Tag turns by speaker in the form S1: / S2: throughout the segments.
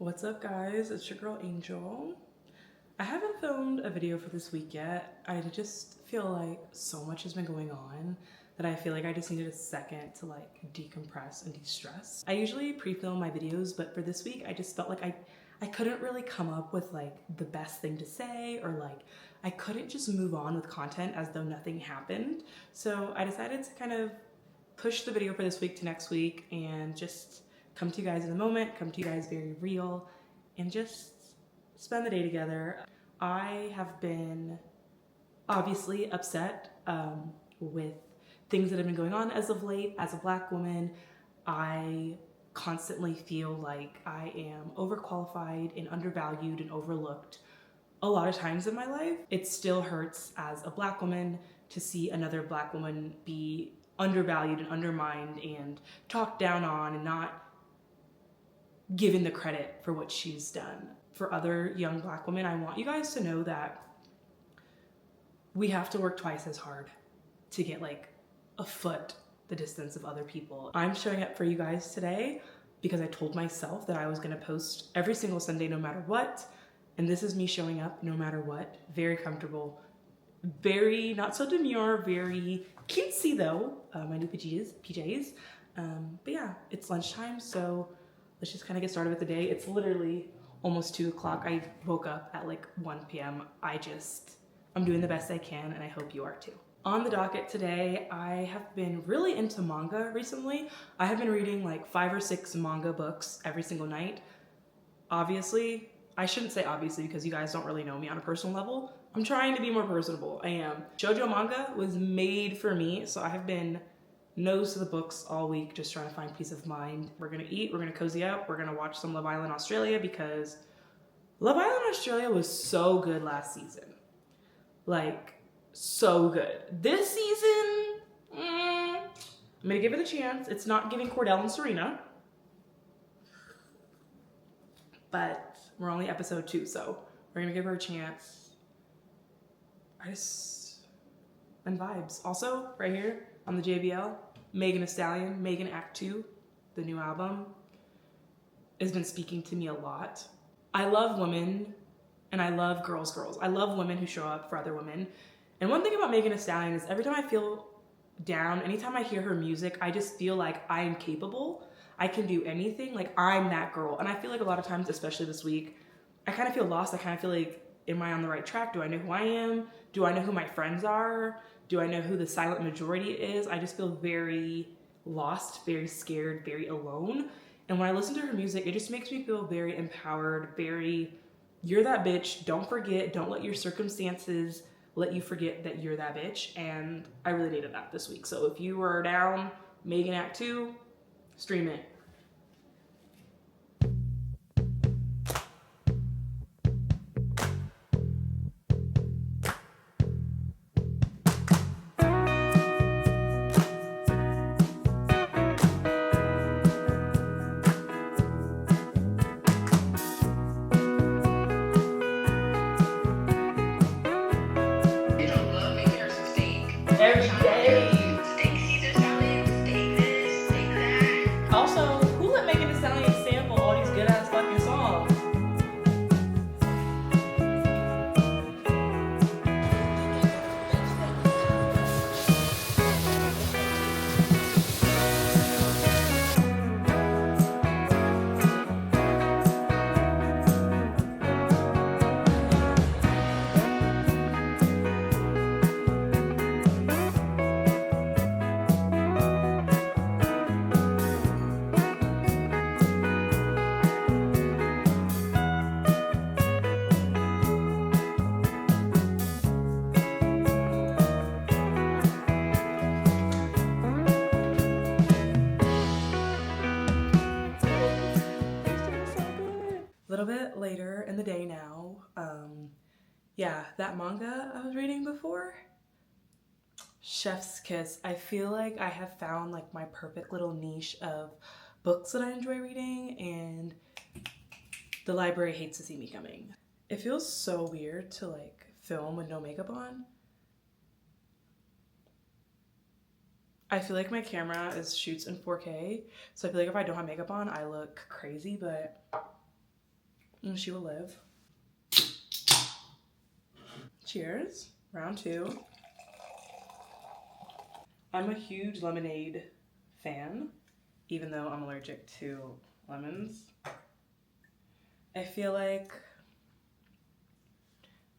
S1: What's up guys, it's your girl Angel. I haven't filmed a video for this week yet. I just feel like so much has been going on that I feel like I just needed a second to like decompress and de-stress. I usually pre-film my videos, but for this week I just felt like I couldn't really come up with like the best thing to say, or like I couldn't just move on with content as though nothing happened. So I decided to kind of push the video for this week to next week and just come to you guys in the moment, come to you guys very real, and just spend the day together. I have been obviously upset with things that have been going on as of late. As a Black woman, I constantly feel like I am overqualified and undervalued and overlooked a lot of times in my life. It still hurts as a Black woman to see another Black woman be undervalued and undermined and talked down on and not given the credit for what she's done. For other young Black women, I want you guys to know that we have to work twice as hard to get like a foot the distance of other people. I'm showing up for you guys today because I told myself that I was gonna post every single Sunday no matter what. And this is me showing up no matter what. Very comfortable, very not so demure, very cutesy though. My new PJs. But yeah, it's lunchtime, so let's just kind of get started with the day. It's literally almost 2 o'clock. I woke up at like 1 p.m. I'm doing the best I can, and I hope you are too. On the docket today, I have been really into manga recently. I have been reading like 5 or 6 manga books every single night. Obviously, I shouldn't say obviously because you guys don't really know me on a personal level. I'm trying to be more personable. I am. Shoujo manga was made for me, so I have been nose to the books all week, just trying to find peace of mind. We're gonna eat, we're gonna cozy up, we're gonna watch some Love Island Australia because Love Island Australia was so good last season. Like, so good. This season, I'm gonna give it a chance. It's not giving Cordell and Serena, but we're only episode 2, so we're gonna give her a chance. And vibes. Also, right here on the JBL, Megan Thee Stallion, Megan Act 2, the new album, has been speaking to me a lot. I love women and I love girls. I love women who show up for other women. And one thing about Megan Thee Stallion is every time I feel down, anytime I hear her music, I just feel like I am capable. I can do anything. Like, I'm that girl. And I feel like a lot of times, especially this week, I kind of feel lost. I kind of feel like, am I on the right track? Do I know who I am? Do I know who my friends are? Do I know who the silent majority is? I just feel very lost, very scared, very alone. And when I listen to her music, it just makes me feel very empowered, very, you're that bitch. Don't forget, don't let your circumstances let you forget that you're that bitch. And I really needed that this week. So if you are down, Megan Act 2, stream it. Every day. Steak Caesar salad, steak this, steak that. Also, who let Megan Thee Stallion sample all these good ass fucking songs? A little bit later in the day now. Yeah, that manga I was reading before, Chef's Kiss. I feel like I have found like my perfect little niche of books that I enjoy reading, and the library hates to see me coming. It feels so weird to like film with no makeup on. I feel like my camera shoots in 4K, so I feel like if I don't have makeup on, I look crazy, but and she will live. Cheers. Round two. I'm a huge lemonade fan, even though I'm allergic to lemons. I feel like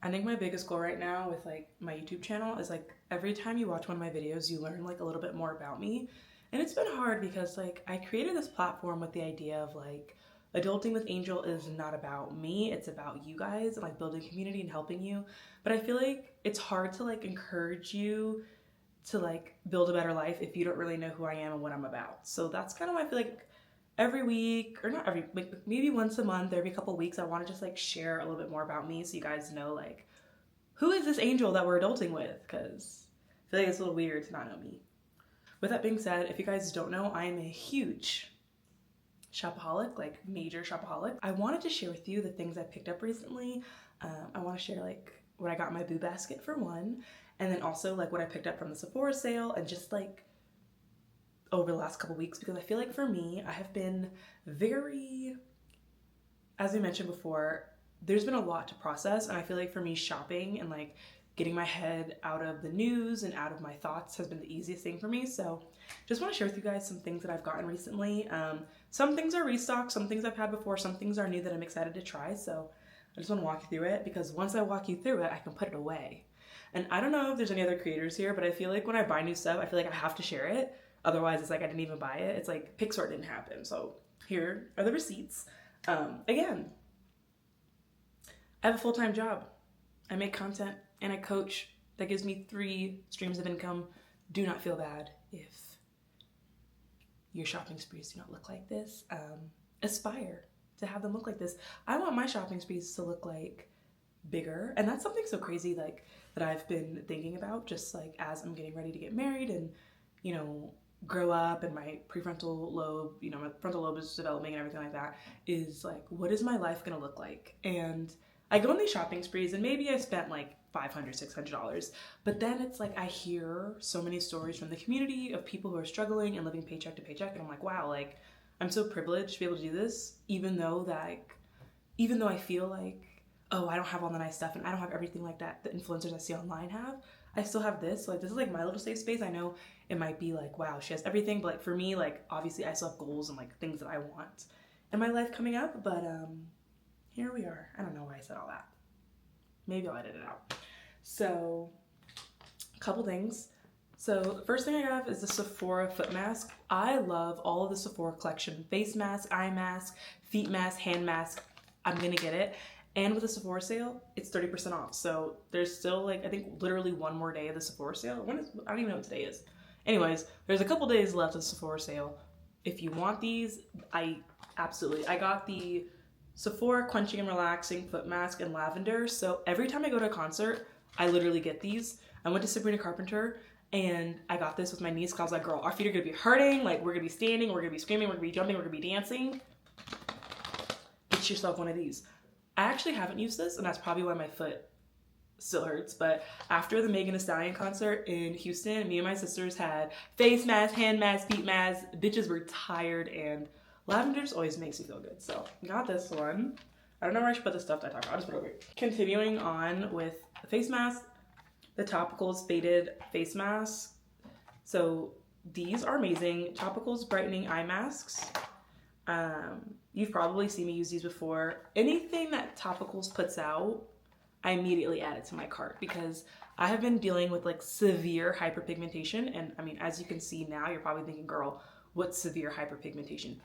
S1: I think my biggest goal right now with like my YouTube channel is like every time you watch one of my videos, you learn like a little bit more about me. And it's been hard because like I created this platform with the idea of like adulting with Angel is not about me, it's about you guys and like building community and helping you. But I feel like it's hard to like encourage you to like build a better life if you don't really know who I am and what I'm about. So that's kind of why I feel like every week, or not every, like maybe once a month or every couple weeks, I want to just like share a little bit more about me so you guys know like who is this Angel that we're adulting with, because I feel like it's a little weird to not know me. With that being said, if you guys don't know, I am a huge shopaholic, like major shopaholic. I wanted to share with you the things I picked up recently. I want to share like what I got in my boo basket for one, and then also like what I picked up from the Sephora sale and just like over the last couple weeks, because I feel like for me, I have been very, as we mentioned before, there's been a lot to process, and I feel like for me, shopping and like getting my head out of the news and out of my thoughts has been the easiest thing for me. So just want to share with you guys some things that I've gotten recently. Some things are restocked, some things I've had before, some things are new that I'm excited to try. So I just want to walk you through it, because once I walk you through it, I can put it away. And I don't know if there's any other creators here, but I feel like when I buy new stuff, I feel like I have to share it. Otherwise, it's like I didn't even buy it. It's like Pixar didn't happen. So here are the receipts. Again, I have a full-time job. I make content and I coach. That gives me 3 streams of income. Do not feel bad if your shopping sprees do not look like this. Aspire to have them look like this. I want my shopping sprees to look like bigger. And that's something so crazy like that I've been thinking about, just like as I'm getting ready to get married and, you know, grow up, and my prefrontal lobe, you know, my frontal lobe is developing and everything like that, is like, what is my life gonna look like? And I go on these shopping sprees and maybe I spent like $500, $600, but then it's like I hear so many stories from the community of people who are struggling and living paycheck to paycheck, and I'm like, wow, like I'm so privileged to be able to do this, even though I feel like, oh, I don't have all the nice stuff and I don't have everything like that the influencers I see online have. I still have this. Like, this is like my little safe space. I know it might be like, wow, she has everything, but like for me, like obviously I still have goals and like things that I want in my life coming up, but here we are. I don't know why I said all that. Maybe I'll edit it out. So, a couple things. So the first thing I have is the Sephora foot mask. I love all of the Sephora collection. Face mask, eye mask, feet mask, hand mask. I'm gonna get it. And with the Sephora sale, it's 30% off. So there's still like, I think literally one more day of the Sephora sale. I don't even know what today is. Anyways, there's a couple days left of the Sephora sale. If you want these, I got the Sephora Quenching and Relaxing Foot Mask in lavender. So every time I go to a concert, I literally get these. I went to Sabrina Carpenter and I got this with my niece because I was like, girl, our feet are gonna be hurting. Like, we're gonna be standing, we're gonna be screaming, we're gonna be jumping, we're gonna be dancing. Get yourself one of these. I actually haven't used this, and that's probably why my foot still hurts, but after the Megan Thee Stallion concert in Houston, me and my sisters had face mask, hand mask, feet mask. Bitches were tired, and lavender just always makes me feel good. So got this one. I don't know where I should put the stuff that I talk about. I'll just put it over here. Continuing on with the face mask, the Topicals Faded Face Mask. So these are amazing. Topicals Brightening Eye Masks. You've probably seen me use these before. Anything that Topicals puts out, I immediately add it to my cart because I have been dealing with like severe hyperpigmentation. And I mean, as you can see now, you're probably thinking, girl, what's severe hyperpigmentation?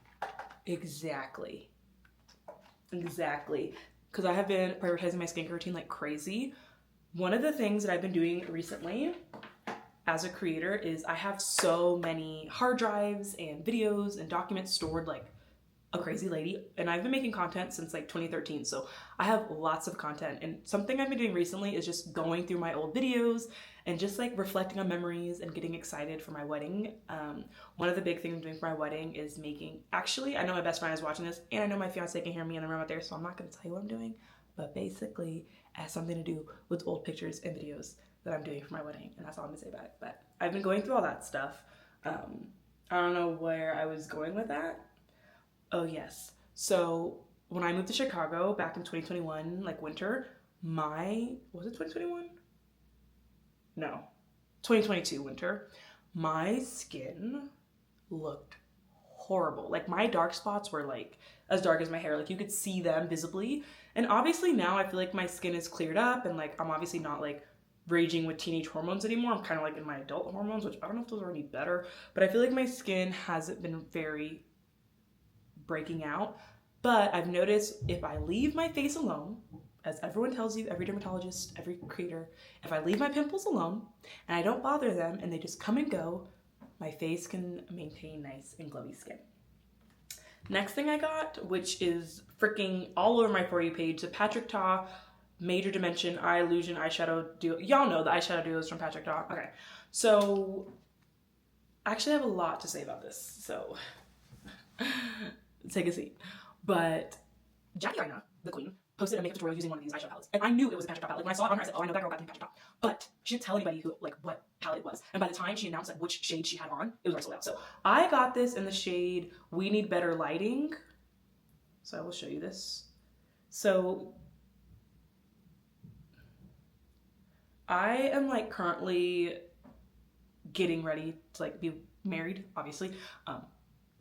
S1: Exactly. Because I have been prioritizing my skincare routine like crazy. One of the things that I've been doing recently as a creator is I have so many hard drives and videos and documents stored like a crazy lady, and I've been making content since like 2013, so I have lots of content. And something I've been doing recently is just going through my old videos and just like reflecting on memories and getting excited for my wedding. One of the big things I'm doing for my wedding is making, actually, I know my best friend is watching this, and I know my fiance can hear me in the room out there, so I'm not going to tell you what I'm doing, but basically it has something to do with old pictures and videos that I'm doing for my wedding, and that's all I'm gonna say about it. But I've been going through all that stuff. I don't know where I was going with that. Oh yes, so when I moved to Chicago back in 2021, like winter, was it 2021? No, 2022 winter, my skin looked horrible. Like my dark spots were like as dark as my hair. Like you could see them visibly. And obviously now I feel like my skin is cleared up and like I'm obviously not like raging with teenage hormones anymore. I'm kind of like in my adult hormones, which I don't know if those are any better, but I feel like my skin hasn't been very breaking out. But I've noticed if I leave my face alone, as everyone tells you, every dermatologist, every creator, if I leave my pimples alone and I don't bother them and they just come and go, my face can maintain nice and glowy skin. Next thing I got, which is freaking all over my For You page, the Patrick Ta Major Dimension Eye Illusion Eyeshadow Duo. Y'all know the eyeshadow duos from Patrick Ta. Okay, so I actually have a lot to say about this, so take a seat. But Jackie Aina, the queen, posted a makeup tutorial using one of these eyeshadow palettes. And I knew it was a Patrick Ta palette. Like when I saw it on her, I said, oh, I know that girl got the Patrick Ta. But she didn't tell anybody who, like, what palette it was. And by the time she announced like which shade she had on, it was already sold out. So I got this in the shade We Need Better Lighting. So I will show you this. So I am like currently getting ready to like be married, obviously.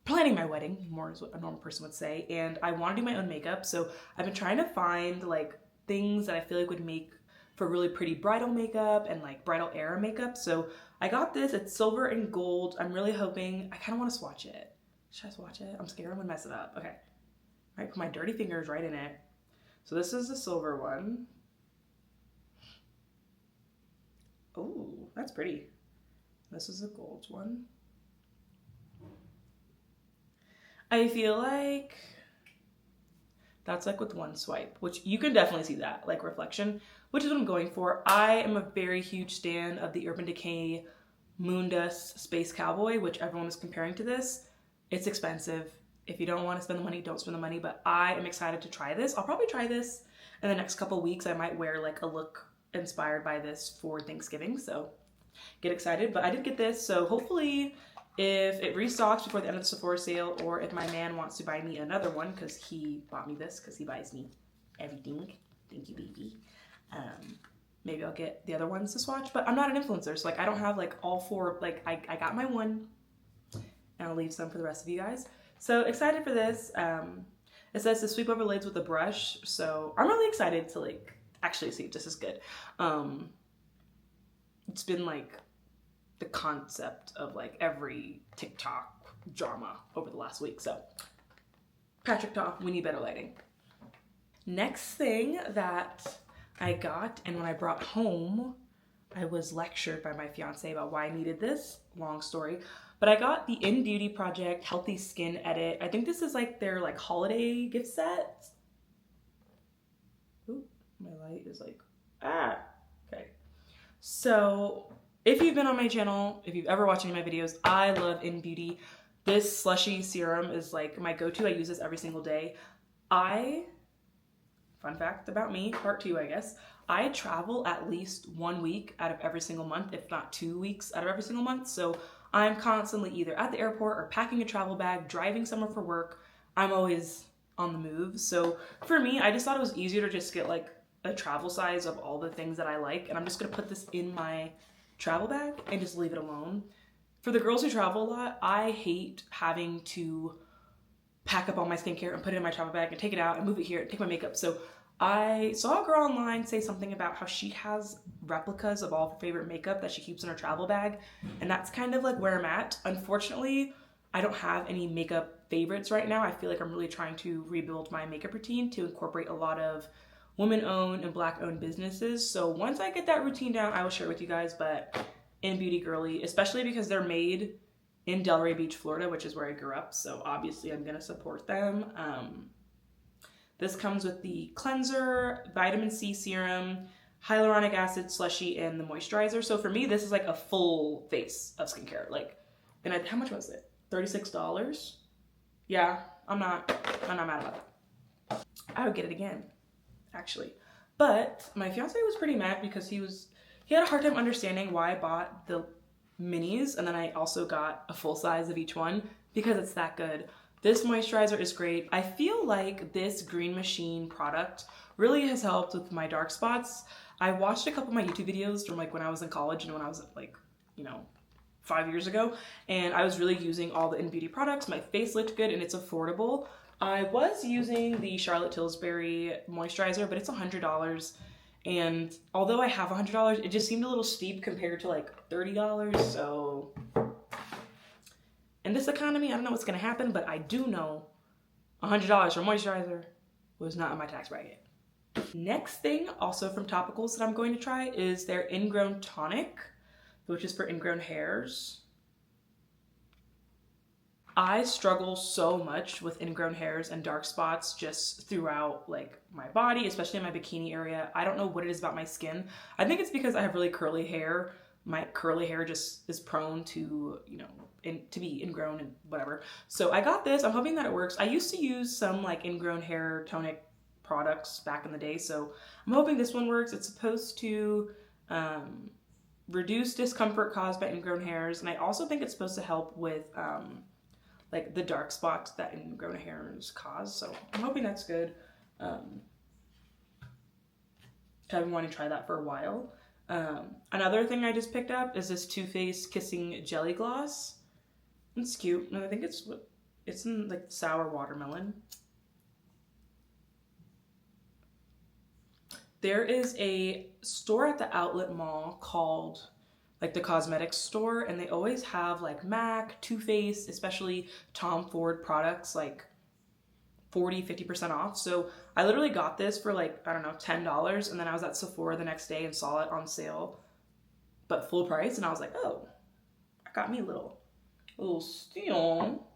S1: Planning my wedding, more is what a normal person would say, and I want to do my own makeup, so I've been trying to find like things that I feel like would make for really pretty bridal makeup and like bridal era makeup. So I got this, it's silver and gold. I'm really hoping, I kind of want to swatch it. Should I swatch it? I'm scared I'm gonna mess it up. Okay, all right, put my dirty fingers right in it. So this is the silver one. Oh, that's pretty. This is the gold one. I feel like that's like with one swipe, which you can definitely see that, like reflection, which is what I'm going for. I am a very huge stan of the Urban Decay Moondust Space Cowboy, which everyone is comparing to this. It's expensive. If you don't want to spend the money, don't spend the money, but I am excited to try this. I'll probably try this in the next couple weeks. I might wear like a look inspired by this for Thanksgiving, so get excited. But I did get this, so hopefully if it restocks before the end of the Sephora sale, or if my man wants to buy me another one, because he bought me this, because he buys me everything. Thank you, baby. Maybe I'll get the other ones to swatch, but I'm not an influencer, so like I don't have like all four, like I got my one, and I'll leave some for the rest of you guys. So excited for this. It says to sweep over lids with a brush, so I'm really excited to like actually see if this is good. It's been like the concept of like every TikTok drama over the last week. So Patrick Ta, We Need Better Lighting. Next thing that I got, and when I brought home, I was lectured by my fiance about why I needed this, long story, but I got the In Beauty Project Healthy Skin Edit. I think this is like their like holiday gift set. Ooh, my light is like, okay. So if you've been on my channel, if you've ever watched any of my videos, I love In Beauty. This slushy serum is like my go-to. I use this every single day. Fun fact about me, part 2, I guess, I travel at least 1 week out of every single month, if not 2 weeks out of every single month. So I'm constantly either at the airport or packing a travel bag, driving somewhere for work. I'm always on the move. So for me, I just thought it was easier to just get like a travel size of all the things that I like. And I'm just gonna put this in my travel bag and just leave it alone. For the girls who travel a lot, I hate having to pack up all my skincare and put it in my travel bag and take it out and move it here and take my makeup. So I saw a girl online say something about how she has replicas of all of her favorite makeup that she keeps in her travel bag. And that's kind of like where I'm at. Unfortunately, I don't have any makeup favorites right now. I feel like I'm really trying to rebuild my makeup routine to incorporate a lot of women-owned and Black-owned businesses. So once I get that routine down, I will share it with you guys. But In Beauty girly, especially because they're made in Delray Beach, Florida, which is where I grew up. So obviously I'm gonna support them. This comes with the cleanser, vitamin C serum, hyaluronic acid slushy, and the moisturizer. So for me, this is like a full face of skincare. Like, and how much was it? $36? Yeah, I'm not mad about that. I would get it again, actually. But my fiance was pretty mad because he had a hard time understanding why I bought the minis, and then I also got a full size of each one because it's that good. This moisturizer is great. I feel like this Green Machine product really has helped with my dark spots. I watched a couple of my YouTube videos from like when I was in college and when I was like, you know, 5 years ago, and I was really using all the In Beauty products. My face looked good and it's affordable. I was using the Charlotte Tilbury moisturizer, but it's $100. And although I have $100, it just seemed a little steep compared to like $30. So in this economy, I don't know what's gonna happen, but I do know $100 for moisturizer was not in my tax bracket. Next thing, also from Topicals that I'm going to try, is their Ingrown Tonic, which is for ingrown hairs. I struggle so much with ingrown hairs and dark spots just throughout like my body, especially in my bikini area. I don't know what it is about my skin. I think it's because I have really curly hair. My curly hair just is prone to, you know, to be ingrown and whatever. So I got this. I'm hoping that it works. I used to use some like ingrown hair tonic products back in the day, so I'm hoping this one works. It's supposed to reduce discomfort caused by ingrown hairs, and I also think it's supposed to help with like the dark spots that ingrown hairs cause, so I'm hoping that's good. I've been wanting to try that for a while. Another thing I just picked up is this Too Faced Kissing Jelly Gloss. It's cute, and I think it's in like sour watermelon. There is a store at the outlet mall called like the cosmetics store, and they always have like MAC, Too Faced, especially Tom Ford products like 40–50% off. So I literally got this for like, I don't know, $10, and then I was at Sephora the next day and saw it on sale, but full price, and I was like, oh, I got me a little steal.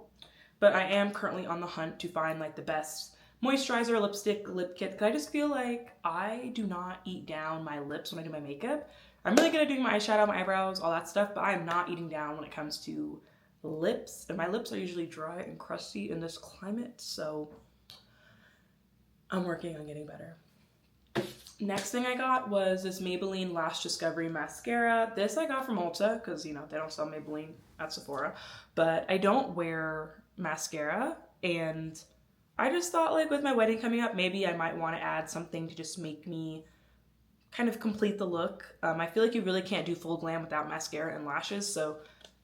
S1: But I am currently on the hunt to find like the best moisturizer, lipstick, lip kit, because I just feel like I do not eat down my lips when I do my makeup. I'm really good at doing my eyeshadow, my eyebrows, all that stuff, but I'm not eating down when it comes to lips, and my lips are usually dry and crusty in this climate, so I'm working on getting better. Next thing I got was this Maybelline Lash Discovery Mascara. This I got from Ulta, because, you know, they don't sell Maybelline at Sephora, but I don't wear mascara, and I just thought like with my wedding coming up, maybe I might want to add something to just make me kind of complete the look. I feel like you really can't do full glam without mascara and lashes, so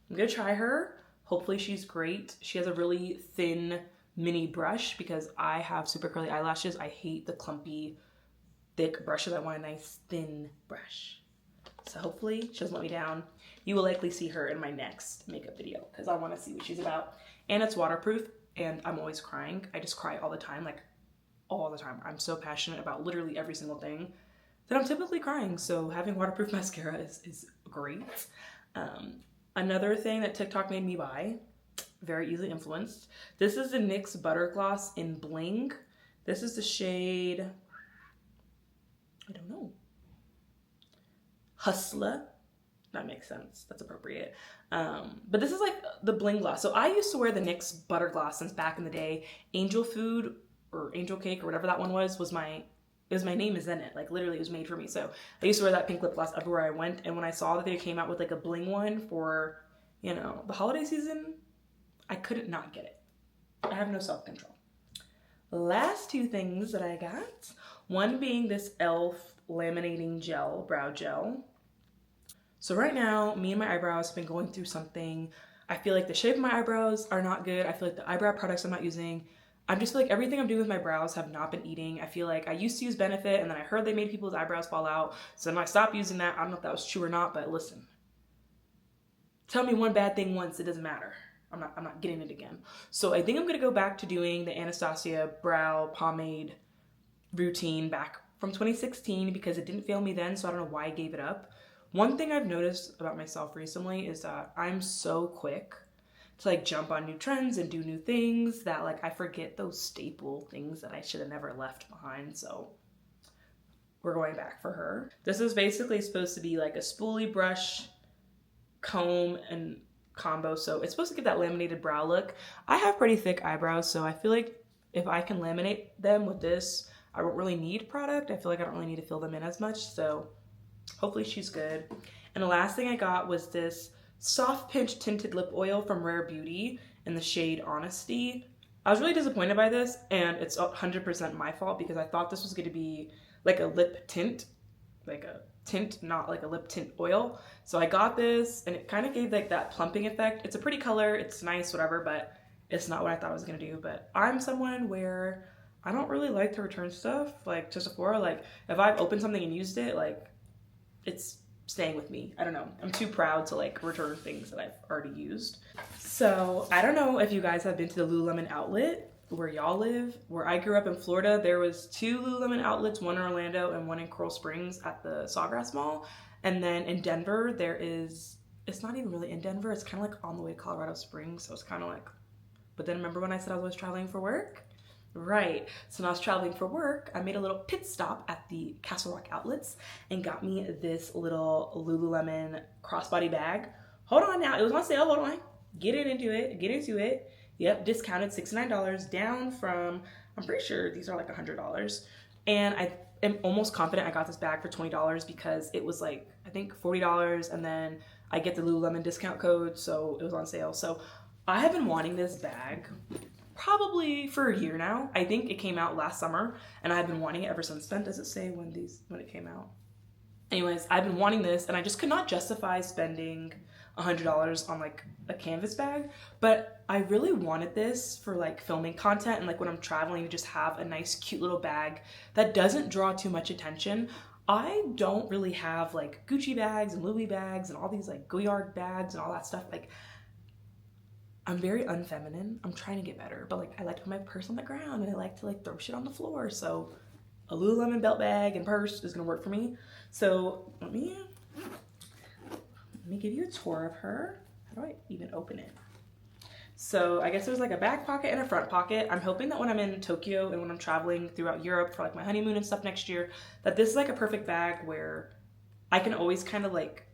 S1: I'm gonna try her. Hopefully she's great. She has a really thin mini brush because I have super curly eyelashes. I hate the clumpy, thick brushes. I want a nice thin brush. So hopefully she doesn't let me down. You will likely see her in my next makeup video because I want to see what she's about. And it's waterproof, and I'm always crying. I just cry all the time, like all the time. I'm so passionate about literally every single thing that I'm typically crying, so having waterproof mascara is great. Another thing that TikTok made me buy, very easily influenced. This is the NYX Butter Gloss in Bling. This is the shade, I don't know, Hustler. That makes sense, that's appropriate. But this is like the Bling gloss. So I used to wear the NYX Butter Gloss since back in the day. Angel Food or Angel Cake or whatever that one was my name is in it. Like literally it was made for me. So I used to wear that pink lip gloss everywhere I went. And when I saw that they came out with like a Bling one for, you know, the holiday season, I couldn't not get it. I have no self-control. Last two things that I got, one being this e.l.f. laminating gel, brow gel. So right now, me and my eyebrows have been going through something. I feel like the shape of my eyebrows are not good. I feel like the eyebrow products I'm not using, I just feel like everything I'm doing with my brows have not been eating. I feel like I used to use Benefit, and then I heard they made people's eyebrows fall out. So then I stopped using that. I don't know if that was true or not, but listen. Tell me one bad thing once, it doesn't matter. I'm not getting it again. So I think I'm gonna go back to doing the Anastasia brow pomade routine back from 2016 because it didn't fail me then, so I don't know why I gave it up. One thing I've noticed about myself recently is that I'm so quick to like jump on new trends and do new things that like I forget those staple things that I should have never left behind. So we're going back for her. This is basically supposed to be like a spoolie brush, comb, and combo. So it's supposed to give that laminated brow look. I have pretty thick eyebrows, so I feel like if I can laminate them with this, I don't really need product. I feel like I don't really need to fill them in as much. So hopefully she's good. And the last thing I got was this Soft Pinch Tinted Lip Oil from Rare Beauty in the shade Honesty. I was really disappointed by this, and it's 100% my fault because I thought this was going to be like a lip tint, like a tint, not like a lip tint oil. So I got this, and it kind of gave like that plumping effect. It's a pretty color, it's nice, whatever, but it's not what I thought I was going to do. But I'm someone where I don't really like to return stuff, like to Sephora. Like if I've opened something and used it, like it's staying with me. I don't know. I'm too proud to like return things that I've already used. So I don't know if you guys have been to the Lululemon outlet where y'all live. Where I grew up in Florida, there was 2 Lululemon outlets, one in Orlando and one in Coral Springs at the Sawgrass Mall. And then in Denver, there is, it's not even really in Denver. It's kind of like on the way to Colorado Springs. So it's kind of like, but then remember when I said I was traveling for work? Right, so when I was traveling for work, I made a little pit stop at the Castle Rock outlets and got me this little Lululemon crossbody bag. Hold on now, it was on sale, hold on. Get into it. Yep, discounted $69, down from, I'm pretty sure these are like $100. And I am almost confident I got this bag for $20 because it was like, I think $40, and then I get the Lululemon discount code, so it was on sale. So I have been wanting this bag probably for a year now. I think it came out last summer and I've been wanting it ever since then. Does it say when it came out? Anyways, I've been wanting this and I just could not justify spending $100 on like a canvas bag, but I really wanted this for like filming content and like when I'm traveling to just have a nice cute little bag that doesn't draw too much attention. I don't really have like Gucci bags and Louis bags and all these like Goyard bags and all that stuff. Like I'm very unfeminine. I'm trying to get better, but like I like to put my purse on the ground and I like to like throw shit on the floor. So a Lululemon belt bag and purse is gonna work for me. So let me give you a tour of her. How do I even open it? So I guess there's like a back pocket and a front pocket. I'm hoping that when I'm in Tokyo and when I'm traveling throughout Europe for like my honeymoon and stuff next year, that this is like a perfect bag where I can always kind of like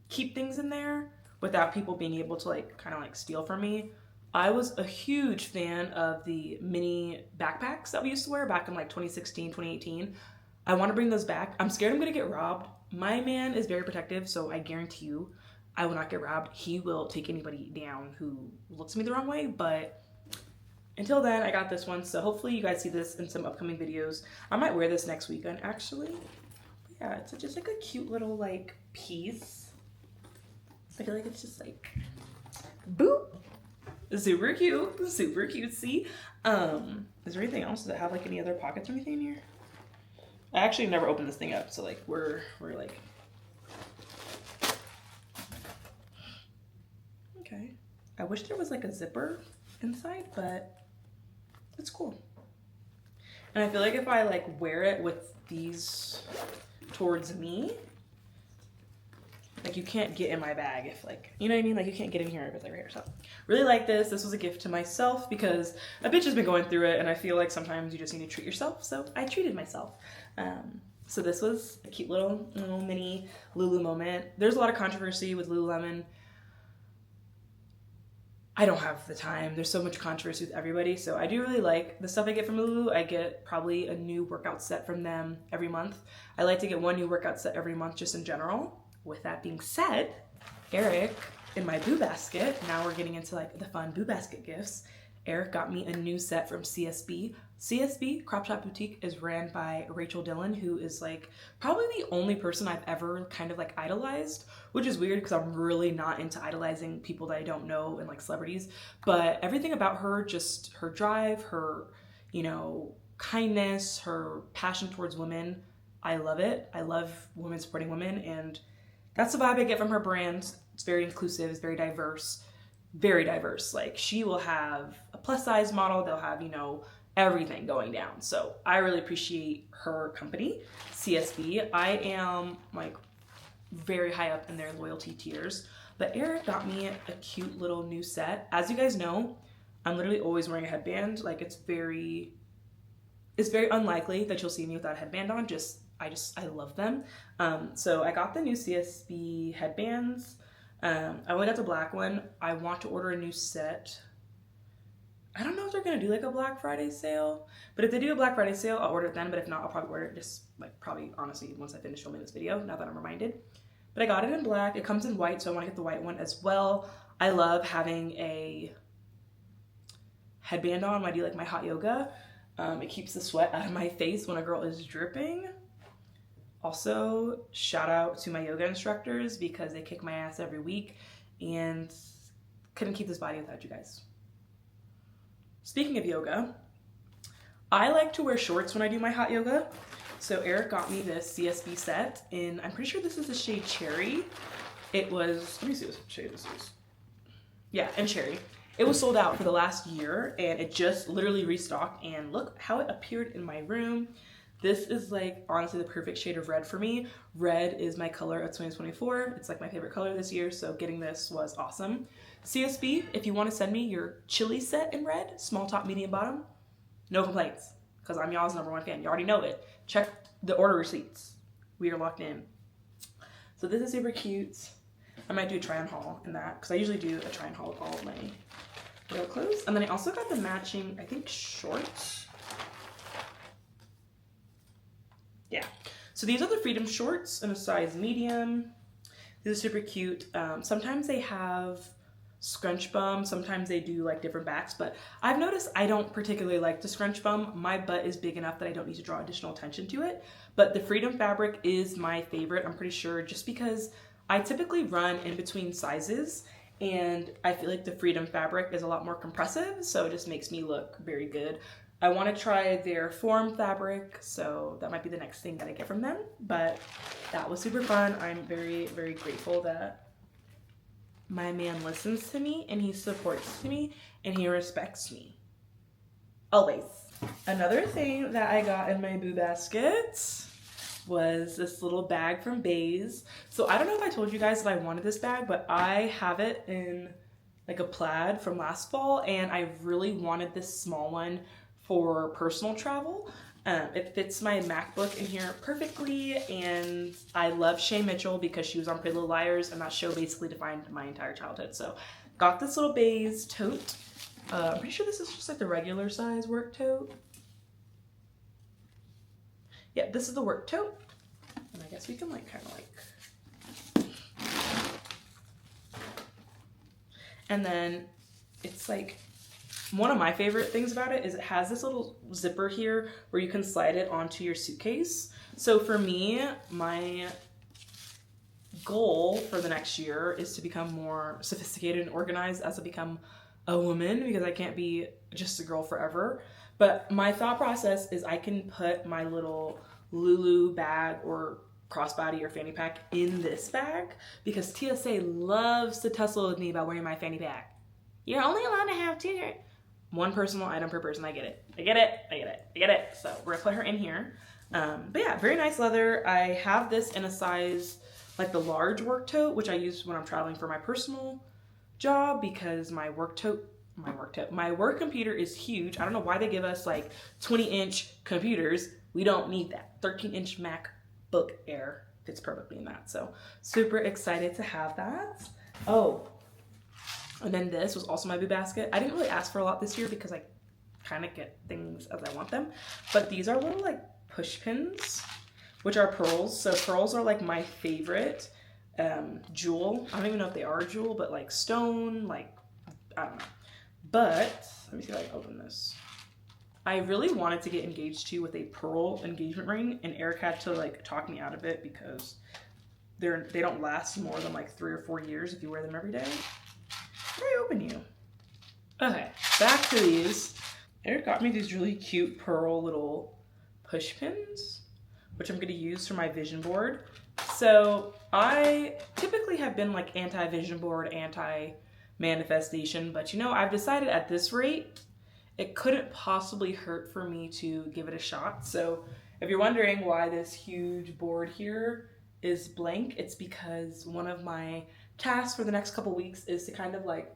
S1: keep things in there without people being able to like kind of like steal from me. I was a huge fan of the mini backpacks that we used to wear back in like 2016, 2018. I want to bring those back. I'm scared I'm going to get robbed. My man is very protective, so I guarantee you I will not get robbed. He will take anybody down who looks at me the wrong way, but until then, I got this one. So hopefully you guys see this in some upcoming videos. I might wear this next weekend, actually. Yeah, it's just like a cute little like piece. I feel like it's just like, boop, super cute, super cutesy. Is there anything else? Does it have like any other pockets or anything in here? I actually never opened this thing up, so like we're like, okay. I wish there was like a zipper inside, but it's cool. And I feel like if I like wear it with these towards me, like you can't get in my bag if like, you know what I mean? Like you can't get in here if it's like right here. So really like this. This was a gift to myself because a bitch has been going through it and I feel like sometimes you just need to treat yourself. So I treated myself. So this was a cute little mini Lulu moment. There's a lot of controversy with Lululemon. I don't have the time. There's so much controversy with everybody. So I do really like the stuff I get from Lulu. I get probably a new workout set from them every month. I like to get one new workout set every month just in general. With that being said, Eric, in my Boo Basket, now we're getting into like the fun Boo Basket gifts. Eric got me a new set from CSB. CSB, Crop Shop Boutique, is ran by Rachel Dillon, who is like probably the only person I've ever kind of like idolized, which is weird because I'm really not into idolizing people that I don't know and like celebrities. But everything about her, just her drive, her, you know, kindness, her passion towards women, I love it. I love women supporting women, and that's the vibe I get from her brand. It's very inclusive, it's very diverse, very diverse. Like she will have a plus size model, they'll have, you know, everything going down. So I really appreciate her company, CSB. I am like very high up in their loyalty tiers, but Eric got me a cute little new set. As you guys know, I'm literally always wearing a headband. Like it's very unlikely that you'll see me without a headband on. I love them. So I got the new CSB headbands. I only got the black one. I want to order a new set. I don't know if they're gonna do like a Black Friday sale, but if they do a Black Friday sale, I'll order it then. But if not, I'll probably order it just like probably honestly once I finish filming this video, now that I'm reminded. But I got it in black. It comes in white, so I want to get the white one as well. I love having a headband on when I do like my hot yoga. It keeps the sweat out of my face when a girl is dripping. Also, shout out to my yoga instructors because they kick my ass every week and couldn't keep this body without you guys. Speaking of yoga, I like to wear shorts when I do my hot yoga. So Eric got me this CSB set, and I'm pretty sure this is the shade Cherry. It was, let me see what shade this is. Yeah, and Cherry. It was sold out for the last year, and it just literally restocked, and look how it appeared in my room. This is like honestly the perfect shade of red for me. Red is my color of 2024. It's like my favorite color this year, so getting this was awesome. CSB, if you want to send me your chili set in red, small top, medium bottom, no complaints, because I'm y'all's #1 fan. You already know it. Check the order receipts. We are locked in. So this is super cute. I might do a try on haul in that, because I usually do a try on haul with all of my real clothes. And then I also got the matching, I think, shorts. Yeah. So these are the Freedom shorts in a size medium. These are super cute. Sometimes they have scrunch bum, sometimes they do like different backs, but I've noticed I don't particularly like the scrunch bum. My butt is big enough that I don't need to draw additional attention to it, but the Freedom fabric is my favorite, I'm pretty sure, just because I typically run in between sizes and I feel like the Freedom fabric is a lot more compressive, so it just makes me look very good. I want to try their Form fabric, so that might be the next thing that I get from them, but that was super fun. I'm very, very grateful that my man listens to me and he supports me and he respects me. Always. Another thing that I got in my boo basket was this little bag from Baze. So I don't know if I told you guys that I wanted this bag, but I have it in like a plaid from last fall, and I really wanted this small one for personal travel. It fits my MacBook in here perfectly, and I love Shay Mitchell because she was on Pretty Little Liars, and that show basically defined my entire childhood. So got this little Baze tote. I'm pretty sure this is just like the regular size work tote. Yeah, this is the work tote. And I guess we can like kind of like, and then it's like, one of my favorite things about it is it has this little zipper here where you can slide it onto your suitcase. So for me, my goal for the next year is to become more sophisticated and organized as I become a woman, because I can't be just a girl forever. But my thought process is I can put my little Lulu bag or crossbody or fanny pack in this bag, because TSA loves to tussle with me about wearing my fanny pack. You're only allowed to have one personal item per person. I get it. I get it. I get it. I get it. So we're gonna put her in here. But yeah, very nice leather. I have this in a size like the large work tote, which I use when I'm traveling for my personal job, because my work computer is huge. I don't know why they give us like 20-inch computers. We don't need that. 13-inch MacBook Air fits perfectly in that. So super excited to have that. Oh, and then this was also my boo basket. I didn't really ask for a lot this year because I kind of get things as I want them. But these are little like push pins, which are pearls. So pearls are like my favorite jewel. I don't even know if they are a jewel, but like stone, like, I don't know. But let me see if I can open this. I really wanted to get engaged to with a pearl engagement ring, and Eric had to like talk me out of it because they don't last more than like 3 or 4 years if you wear them every day. How do I open you? Okay, back to these. Eric got me these really cute pearl little push pins, which I'm going to use for my vision board. So I typically have been like anti-vision board, anti-manifestation, but you know, I've decided at this rate, it couldn't possibly hurt for me to give it a shot. So if you're wondering why this huge board here is blank, it's because one of my tasks for the next couple weeks is to kind of like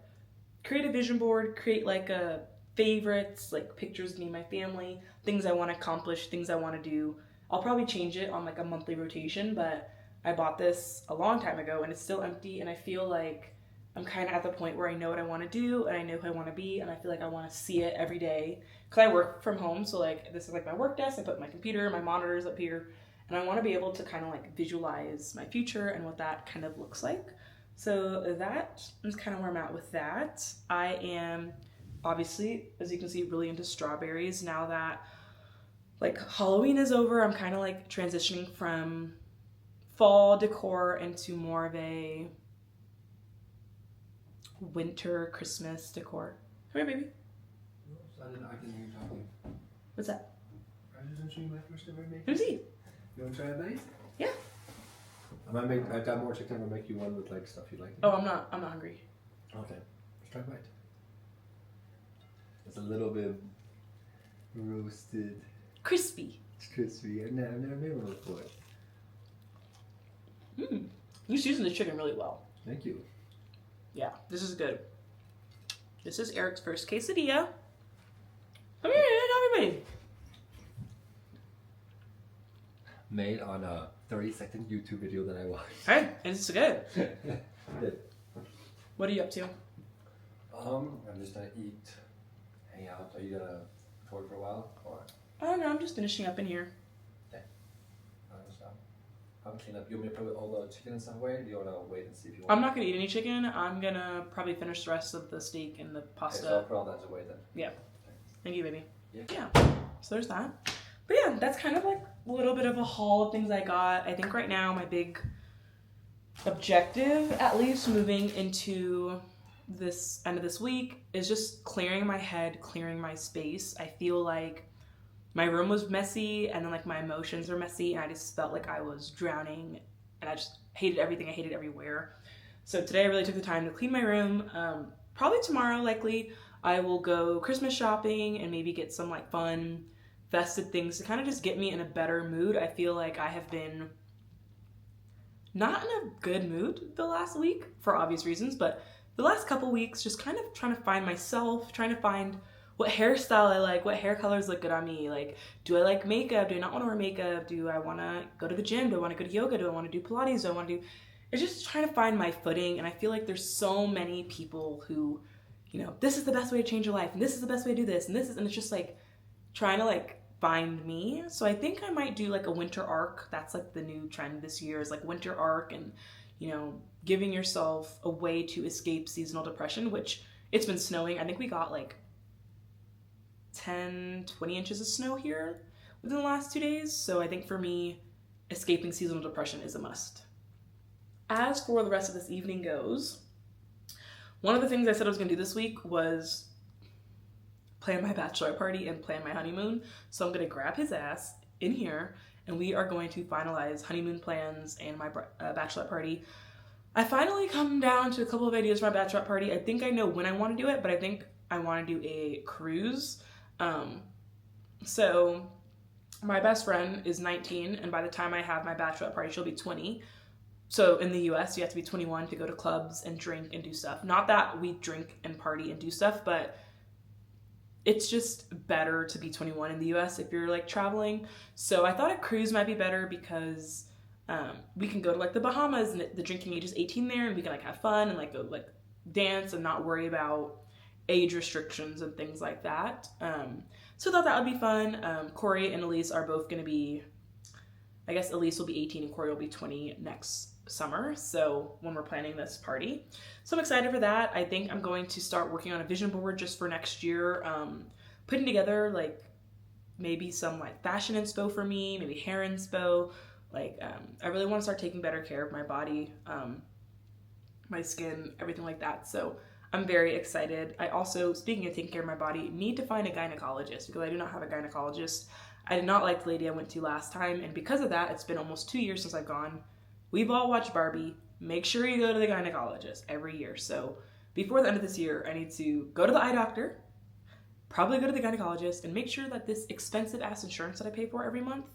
S1: create a vision board, create like a favorites, like pictures of me and my family, things I want to accomplish, things I want to do. I'll probably change it on like a monthly rotation, but I bought this a long time ago and it's still empty, and I feel like I'm kind of at the point where I know what I want to do and I know who I want to be, and I feel like I want to see it every day because I work from home. So like this is like my work desk. I put my computer, my monitors up here, and I want to be able to kind of like visualize my future and what that kind of looks like. So that is kind of where I'm at with that. I am obviously, as you can see, really into strawberries. Now that like Halloween is over, I'm kind of like transitioning from fall decor into more of a winter Christmas decor. Come here, baby.
S2: I didn't hear you talking.
S1: What's that?
S2: I just want to show you my first ever makeup.
S1: Let me see.
S2: You want to try a bite?
S1: Yeah.
S2: I've got more chicken. I'll make you one with like stuff you like.
S1: Oh, I'm not hungry.
S2: Okay. Let's try a bite. It's a little bit roasted.
S1: Crispy.
S2: It's crispy. I've never made one before.
S1: You seasoned the chicken really well.
S2: Thank you.
S1: Yeah, this is good. This is Eric's first quesadilla. Come here, everybody.
S2: Made on a 30-second YouTube video that I watched.
S1: Hey, it's good.
S2: Good.
S1: What are you up to?
S2: I'm just gonna eat, hang out. Are you gonna record for a while or?
S1: I don't know. I'm just finishing up in here.
S2: Okay. I'll clean up. You want me to put all the chicken and stuff away? Or do you wanna wait and see if you want?
S1: I'm not gonna eat any chicken. I'm gonna probably finish the rest of the steak and the pasta.
S2: Okay, so I'll put all that away then.
S1: Yeah. Thank you, baby.
S2: Yeah.
S1: So there's that. But yeah, that's kind of like a little bit of a haul of things I got. I think right now my big objective, at least moving into this end of this week, is just clearing my head, clearing my space. I feel like my room was messy and then like my emotions were messy and I just felt like I was drowning and I just hated everything. I hated everywhere. So today I really took the time to clean my room. Probably tomorrow, likely, I will go Christmas shopping and maybe get some like fun festive things to kind of just get me in a better mood. I feel like I have been not in a good mood the last week for obvious reasons, but the last couple weeks just kind of trying to find myself, trying to find what hairstyle I like, what hair colors look good on me. Like, do I like makeup? Do I not want to wear makeup? Do I want to go to the gym? Do I want to go to yoga? Do I want to do Pilates? Do I want to do... It's just trying to find my footing, and I feel like there's so many people who, you know, this is the best way to change your life, and this is the best way to do this, and this is, and it's just like trying to like find me. So I think I might do like a winter arc. That's like the new trend this year, is like winter arc, and you know, giving yourself a way to escape seasonal depression, which it's been snowing. I think we got like 10-20 inches of snow here within the last 2 days. So I think for me, escaping seasonal depression is a must. As for the rest of this evening goes, one of the things I said I was gonna do this week was plan my bachelor party and plan my honeymoon. So I'm gonna grab his ass in here and we are going to finalize honeymoon plans and my bachelor party. I finally come down to a couple of ideas for my bachelor party. I think I know when I want to do it, but I think I want to do a cruise. So my best friend is 19, and by the time I have my bachelor party, she'll be 20. So in the US, you have to be 21 to go to clubs and drink and do stuff. Not that we drink and party and do stuff, but it's just better to be 21 in the US if you're like traveling. So I thought a cruise might be better because we can go to like the Bahamas and the drinking age is 18 there, and we can like have fun and like go like dance and not worry about age restrictions and things like that. So I thought that would be fun. Corey and Elise are both going to be, I guess Elise will be 18 and Corey will be 20 next summer. So when we're planning this party. So I'm excited for that. I think I'm going to start working on a vision board just for next year. Putting together like maybe some like fashion inspo for me, maybe hair inspo. Like I really want to start taking better care of my body, my skin, everything like that. So I'm very excited. I also, speaking of taking care of my body, need to find a gynecologist because I do not have a gynecologist. I did not like the lady I went to last time, and because of that, it's been almost 2 years since I've gone. We've all watched Barbie. Make sure you go to the gynecologist every year. So before the end of this year, I need to go to the eye doctor, probably go to the gynecologist, and make sure that this expensive ass insurance that I pay for every month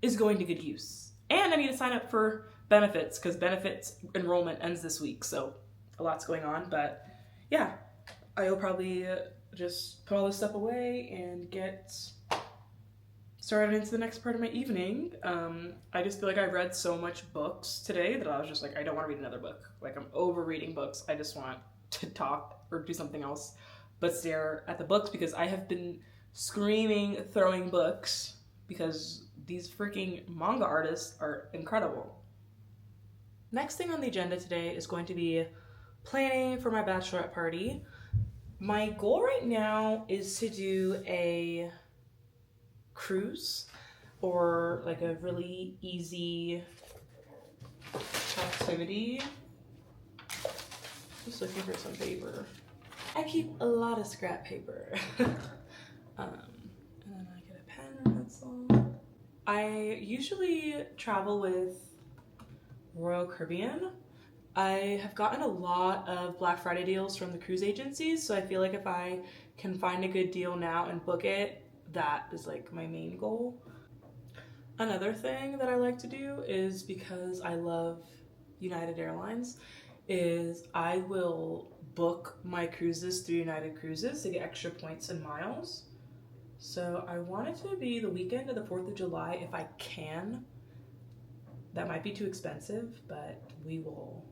S1: is going to good use. And I need to sign up for benefits because benefits enrollment ends this week. So a lot's going on, but yeah, I'll probably just put all this stuff away and get started into the next part of my evening. I just feel like I read so much books today that I was just like, I don't want to read another book. Like I'm over reading books. I just want to talk or do something else but stare at the books because I have been screaming, throwing books because these freaking manga artists are incredible. Next thing on the agenda today is going to be planning for my bachelorette party. My goal right now is to do a cruise or like a really easy activity. Just looking for some paper. I keep a lot of scrap paper. And then I get a pen or pencil. I usually travel with Royal Caribbean. I have gotten a lot of Black Friday deals from the cruise agencies, so I feel like if I can find a good deal now and book it, that is like my main goal. Another thing that I like to do is, because I love United Airlines, is I will book my cruises through United Cruises to get extra points and miles. So I want it to be the weekend of the 4th of July if I can. That might be too expensive, but we'll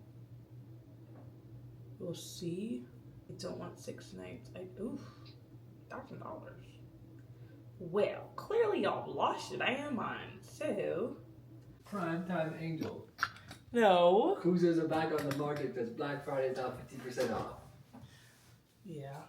S1: see. I don't want 6 nights. $1,000. Well, clearly y'all lost your damn mind, so...
S2: Primetime Angel.
S1: No.
S2: Cruises are back on the market because Black Friday is now 50% off.
S1: Yeah.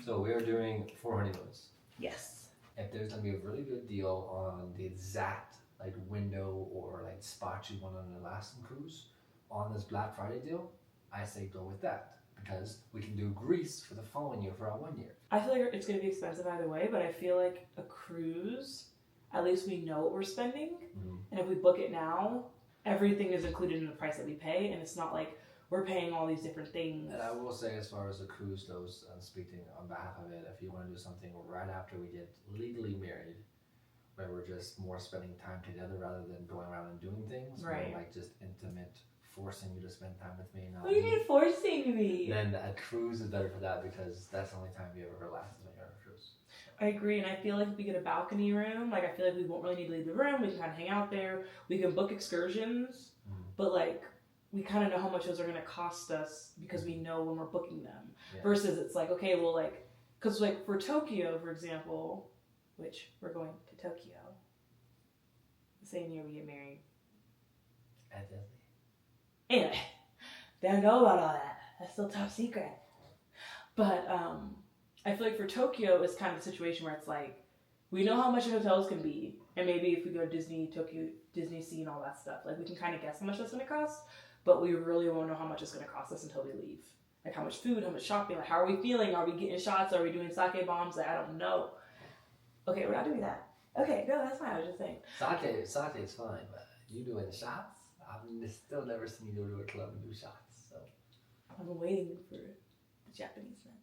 S2: So we are doing 4 honeymoons.
S1: Yes.
S2: If there's gonna be a really good deal on the exact like window or like spot you want on an Alaskan cruise on this Black Friday deal, I say go with that because we can do Greece for the following year for our 1 year.
S1: I feel like it's going to be expensive either way, but I feel like a cruise, at least we know what we're spending.
S2: Mm-hmm.
S1: And if we book it now, everything is included in the price that we pay, and it's not like we're paying all these different things.
S2: And I will say, as far as the cruise goes, speaking on behalf of it, if you want to do something right after we get legally married, where we're just more spending time together rather than going around and doing things,
S1: right?
S2: More like just intimate, forcing you to spend time with me.
S1: What do you mean forcing me?
S2: Then a cruise is better for that because that's the only time you ever relax when you're on a cruise.
S1: I agree, and I feel like if we get a balcony room, like I feel like we won't really need to leave the room. We can kind of hang out there. We can book excursions, but like we kind of know how much those are going to cost us because we know when we're booking them. Yeah. Versus it's like, okay, well, like, because like for Tokyo, for example, which we're going to Tokyo the same year we get married.
S2: At Disney.
S1: Anyway, don't know about all that. That's still top secret. But I feel like for Tokyo, it's kind of a situation where it's like, we know how much hotels can be, and maybe if we go to Disney, Tokyo, Disney Sea and all that stuff, like we can kind of guess how much that's going to cost, but we really won't know how much it's going to cost us until we leave. Like how much food, how much shopping, like how are we feeling? Are we getting shots? Are we doing sake bombs? Like, I don't know. Okay, we're not doing that. Okay, no, that's fine. I was just saying.
S2: Sake is fine, but you doing shots? I've still never seen you go to a club and do shots. So
S1: I'm waiting for the Japanese men.